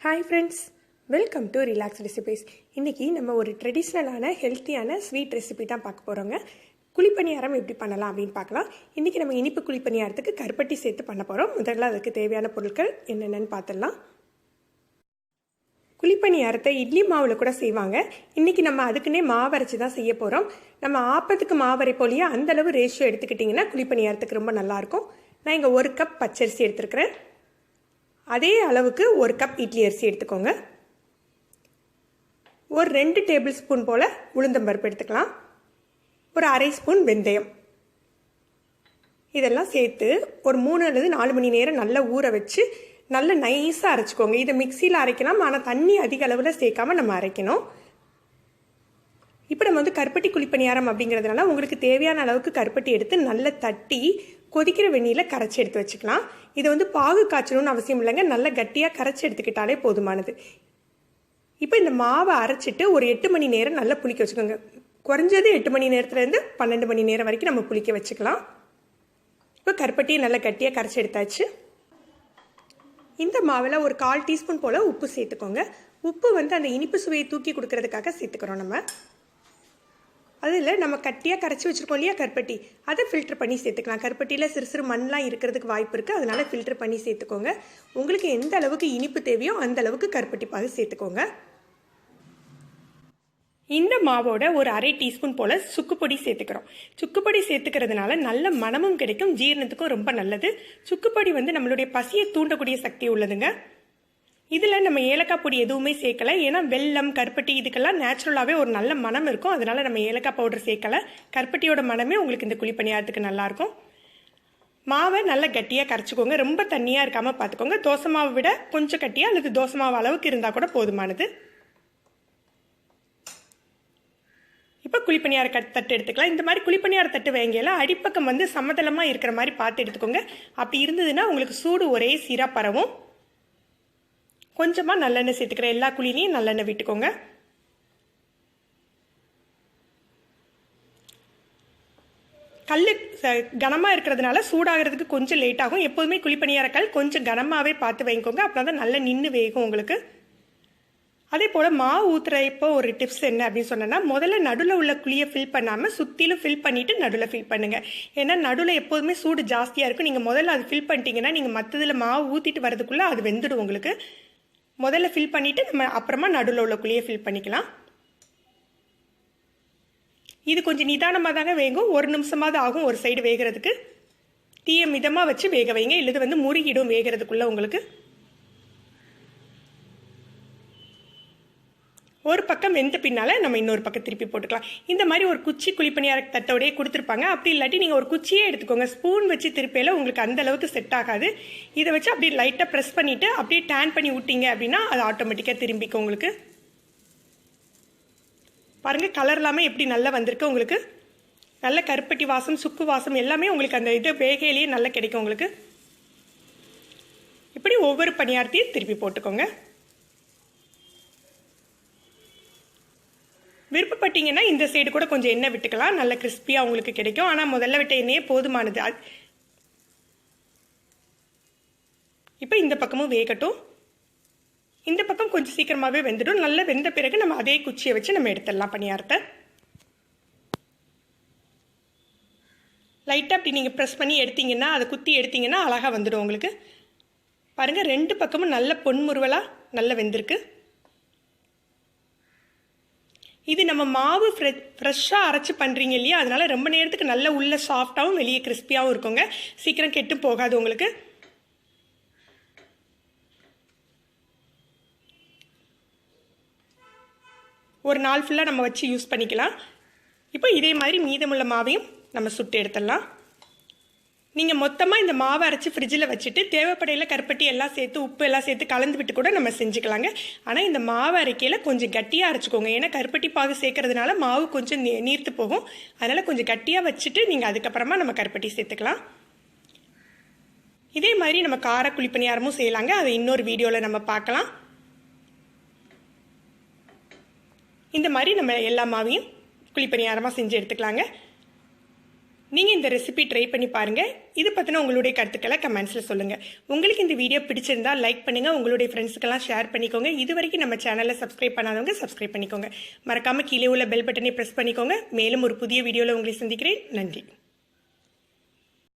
Hi friends, welcome to Relaxrecipes. இன்னைக்கு நம்ம ஒரு ட்ரெடிஷ்னலான ஹெல்த்தியான ஸ்வீட் ரெசிபி தான் பார்க்க போறோங்க. குழி பணியாரம் எப்படி பண்ணலாம் அப்படின்னு பார்க்கலாம். இன்னைக்கு நம்ம இனிப்பு குழி பணியாரத்துக்கு கருப்பட்டி சேர்த்து பண்ண போறோம். முதல்ல அதுக்கு தேவையான பொருட்கள் என்னென்னன்னு பார்த்துடலாம். குழி பணியாரத்தை இட்லி மாவுல கூட செய்வாங்க. இன்னைக்கு நம்ம அதுக்குன்னே மாவு அரைச்சி தான் செய்ய போறோம். நம்ம ஆப்பத்துக்கு மாவு அரைப்போலியே அந்த அளவு ரேஷியோ எடுத்துக்கிட்டிங்கன்னா குழி பணியாரத்துக்கு ரொம்ப நல்லா இருக்கும். நான் இங்க 1 கப் பச்சரிசி எடுத்துக்கிறேன். அதே அளவுக்கு 1 கப் இட்லி அரிசி எடுத்துக்கோங்க. ஒரு 2 டேபிள் ஸ்பூன் போல் உளுந்தம்பருப்பு எடுத்துக்கலாம். ஒரு அரை ஸ்பூன் வெந்தயம். இதெல்லாம் சேர்த்து ஒரு 3 அல்லது 4 மணி நேரம் நல்லா ஊற வச்சு நல்லா நைஸாக அரைச்சிக்கோங்க. இதை மிக்சியில் அரைக்கலாம், ஆனால் தண்ணி அதிக அளவில் சேர்க்காம நம்ம அரைக்கணும். இப்போ நம்ம கருப்பட்டி குழி பணியாரம் அப்படிங்கிறதுனால உங்களுக்கு தேவையான அளவுக்கு கருப்பட்டி எடுத்து நல்லா தட்டி கொதிக்கிற வெந்நீரில் கரைச்சி எடுத்து வச்சுக்கலாம். இதை பாகு காய்ச்சணும்னு அவசியம் இல்லைங்க, நல்லா கட்டியாக கரைச்சி எடுத்துக்கிட்டாலே போதுமானது. இப்போ இந்த மாவை அரைச்சிட்டு ஒரு 8 மணி நேரம் நல்லா புளிக்க வச்சுக்கோங்க. குறைஞ்சது 8 மணி நேரத்துலேருந்து 12 மணி நேரம் வரைக்கும் நம்ம புளிக்க வச்சுக்கலாம். இப்போ கருப்பட்டியை நல்லா கட்டியாக கரைச்சி எடுத்தாச்சு. இந்த மாவில் ஒரு 1/4 டீஸ்பூன் போல் உப்பு சேர்த்துக்கோங்க. உப்பு அந்த இனிப்பு சுவையை தூக்கி கொடுக்கறதுக்காக சேர்த்துக்கிறோம். நம்ம அதில் நம்ம கட்டியாக கரைச்சி வச்சுருக்கோம் இல்லையா கருப்பட்டி, அதை ஃபில்டர் பண்ணி சேர்த்துக்கலாம். கருப்பட்டியில் சிறு சிறு மண்ணெலாம் இருக்கிறதுக்கு வாய்ப்பு இருக்குது, அதனால் ஃபில்டர் பண்ணி சேர்த்துக்கோங்க. உங்களுக்கு எந்த அளவுக்கு இனிப்பு தேவையோ அந்த அளவுக்கு கருப்பட்டி பாகு சேர்த்துக்கோங்க. இந்த மாவோட ஒரு அரை டீஸ்பூன் போல் சுக்குப்பொடி சேர்த்துக்கிறோம். சுக்குப்பொடி சேர்த்துக்கிறதுனால நல்ல மணமும் கிடைக்கும், ஜீரணத்துக்கும் ரொம்ப நல்லது. சுக்குப்பொடி நம்மளுடைய பசியை தூண்டக்கூடிய சக்தி உள்ளதுங்க. இதில் நம்ம ஏலக்காய் பொடி எதுவுமே சேர்க்கலை, ஏன்னா வெல்லம் கருப்பட்டி இதுக்கெல்லாம் நேச்சுரலாகவே ஒரு நல்ல மனம் இருக்கும், அதனால நம்ம ஏலக்காய் பவுடர் சேர்க்கலை. கருப்பட்டியோட மனமே உங்களுக்கு இந்த குழி பணியாரத்துக்கு நல்லாயிருக்கும். மாவை நல்லா கட்டியாக கரைச்சிக்கோங்க, ரொம்ப தண்ணியாக இருக்காமல் பார்த்துக்கோங்க. தோசை மாவை விட கொஞ்சம் கட்டியாக அல்லது தோசை மாவு அளவுக்கு இருந்தால் கூட போதுமானது. இப்போ குழிப்பணியார தட்டு எடுத்துக்கலாம். இந்த மாதிரி குழிப்பணியார தட்டு வேங்கையில அடிப்பக்கம் சமதளமாக இருக்கிற மாதிரி பார்த்து எடுத்துக்கோங்க. அப்படி இருந்ததுன்னா உங்களுக்கு சூடு ஒரே சீராக பரவும். கொஞ்சமாக நல்லெண்ணெய் சேர்த்துக்கிறேன். எல்லா குழிலையும் நல்லெண்ணெய் விட்டுக்கோங்க. கல் கனமாக இருக்கிறதுனால சூடாகிறதுக்கு கொஞ்சம் லேட் ஆகும். எப்போதுமே குழிப்பணியார கல் கொஞ்சம் கனமாகவே பார்த்து வைங்கோங்க, அப்படின்னா தான் நல்லா நின்று வேகும் உங்களுக்கு. அதே போல் மாவு ஊற்றுறப்போ ஒரு டிப்ஸ் என்ன அப்படின்னு சொன்னேன்னா, முதல்ல நடுவில் உள்ள குழியை ஃபில் பண்ணாமல் சுற்றிலும் ஃபில் பண்ணிவிட்டு நடுவில் ஃபில் பண்ணுங்கள். ஏன்னா நடுவில் எப்போதுமே சூடு ஜாஸ்தியாக இருக்கும். நீங்கள் முதல்ல அது ஃபில் பண்ணிட்டீங்கன்னா நீங்கள் மற்றதில் மாவு ஊற்றிட்டு வரதுக்குள்ளே அது வெந்துடும் உங்களுக்கு. முதல்ல ஃபில் பண்ணிவிட்டு நம்ம அப்புறமா நடுவில் உள்ள குழியை ஃபில் பண்ணிக்கலாம். இது கொஞ்சம் நிதானமாக தாங்க வேகும், 1 நிமிஷமாவது ஆகும் ஒரு சைடு வேகிறதுக்கு. தீயை மிதமாக வச்சு வேக வைங்க, இல்லது முறுகிடும் வேகிறதுக்குள்ளே உங்களுக்கு. ஒரு பக்கம் வெந்த பின்னால நம்ம இன்னொரு பக்கம் திருப்பி போட்டுக்கலாம். இந்த மாதிரி ஒரு குச்சி குழிப்பணியார தட்டோடய கொடுத்துருப்பாங்க. அப்படி இல்லாட்டி நீங்கள் ஒரு குச்சியே எடுத்துக்கோங்க. ஸ்பூன் வச்சு திருப்பையில் உங்களுக்கு அந்த அளவுக்கு செட் ஆகாது. இதை வச்சு அப்படியே லைட்டாக ப்ரெஸ் பண்ணிவிட்டு அப்படியே டேன் பண்ணி விட்டீங்க அப்படின்னா அது ஆட்டோமேட்டிக்காக திரும்பிக்கும் உங்களுக்கு. பாருங்கள், கலர் எல்லாமே எப்படி நல்லா வந்திருக்கு உங்களுக்கு. நல்ல கருப்பட்டி வாசம் சுக்கு வாசம் எல்லாமே உங்களுக்கு அந்த இது வேகையிலேயே நல்லா கிடைக்கும் உங்களுக்கு. இப்படி ஒவ்வொரு பணியாரத்தையும் திருப்பி போட்டுக்கோங்க. விருப்பப்பட்டீங்கன்னா இந்த சைடு கூட கொஞ்சம் எண்ணெய் விட்டுக்கலாம், நல்ல கிறிஸ்பியாக உங்களுக்கு கிடைக்கும். ஆனால் முதல்ல விட்ட எண்ணெயே போதுமானது. இப்போ இந்த பக்கமும் வேகட்டும். இந்த பக்கம் கொஞ்சம் சீக்கிரமாகவே வெந்துடும். நல்லா வெந்த பிறகு நம்ம அதே குச்சியை வச்சு நம்ம எடுத்துடலாம் பணியாரத்தை. லைட்டாக அப்படி நீங்கள் ப்ரெஸ் பண்ணி எடுத்தீங்கன்னா, அதை குத்தி எடுத்தீங்கன்னா அழகாக வந்துடும் உங்களுக்கு. பாருங்கள், 2 பக்கமும் நல்ல பொன்முறுவலாக நல்லா வெந்திருக்கு. இது நம்ம மாவு ஃப்ரெஷ்ஷாக அரைச்சி பண்ணுறீங்க இல்லையா, அதனால ரொம்ப நேரத்துக்கு நல்ல உள்ள சாஃப்டாகவும் வெளியே கிறிஸ்பியாகவும் இருக்குங்க. சீக்கிரம் கெட்டு போகாது உங்களுக்கு. ஒரு நாள் ஃபுல்லாக நம்ம வச்சு யூஸ் பண்ணிக்கலாம். இப்போ இதே மாதிரி மீதமுள்ள மாவையும் நம்ம சுட்டு எடுத்துடலாம். நீங்கள் மொத்தமாக இந்த மாவை அரைச்சி ஃப்ரிட்ஜில் வச்சுட்டு தேவைப்படையில் கருப்பட்டி எல்லாம் சேர்த்து உப்பு எல்லாம் சேர்த்து கலந்து விட்டு கூட நம்ம செஞ்சுக்கலாங்க. ஆனால் இந்த மாவு அரைக்கையில் கொஞ்சம் கட்டியாக அரைச்சிக்கோங்க. ஏன்னா கருப்பட்டி பாகு சேர்க்கறதுனால மாவு கொஞ்சம் நீர்த்து போகும். அதனால் கொஞ்சம் கட்டியாக வச்சுட்டு நீங்கள் அதுக்கப்புறமா நம்ம கருப்பட்டி சேர்த்துக்கலாம். இதே மாதிரி நம்ம கார குழி பணியாரமும் செய்யலாங்க. அதை இன்னொரு வீடியோவில் நம்ம பார்க்கலாம். இந்த மாதிரி நம்ம எல்லா மாவையும் குழி பணியாரமாக செஞ்சு எடுத்துக்கலாங்க. நீங்கள் இந்த ரெசிபி ட்ரை பண்ணி பாருங்கள். இது பற்றின உங்களுடைய கருத்துக்களை கமெண்ட்ஸில் சொல்லுங்கள். உங்களுக்கு இந்த வீடியோ பிடிச்சிருந்தா லைக் பண்ணுங்கள், உங்களுடைய ஃப்ரெண்ட்ஸுக்கெல்லாம் ஷேர் பண்ணிக்கோங்க. இது வரைக்கும் நம்ம சேனலை சப்ஸ்கிரைப் பண்ணாதவங்க சப்ஸ்கிரைப் பண்ணிக்கோங்க. மறக்காமல் கீழே உள்ள பெல் பட்டனை ப்ரெஸ் பண்ணிக்கோங்க. மேலும் ஒரு புதிய வீடியோவில் உங்களை சந்திக்கிறேன். நன்றி.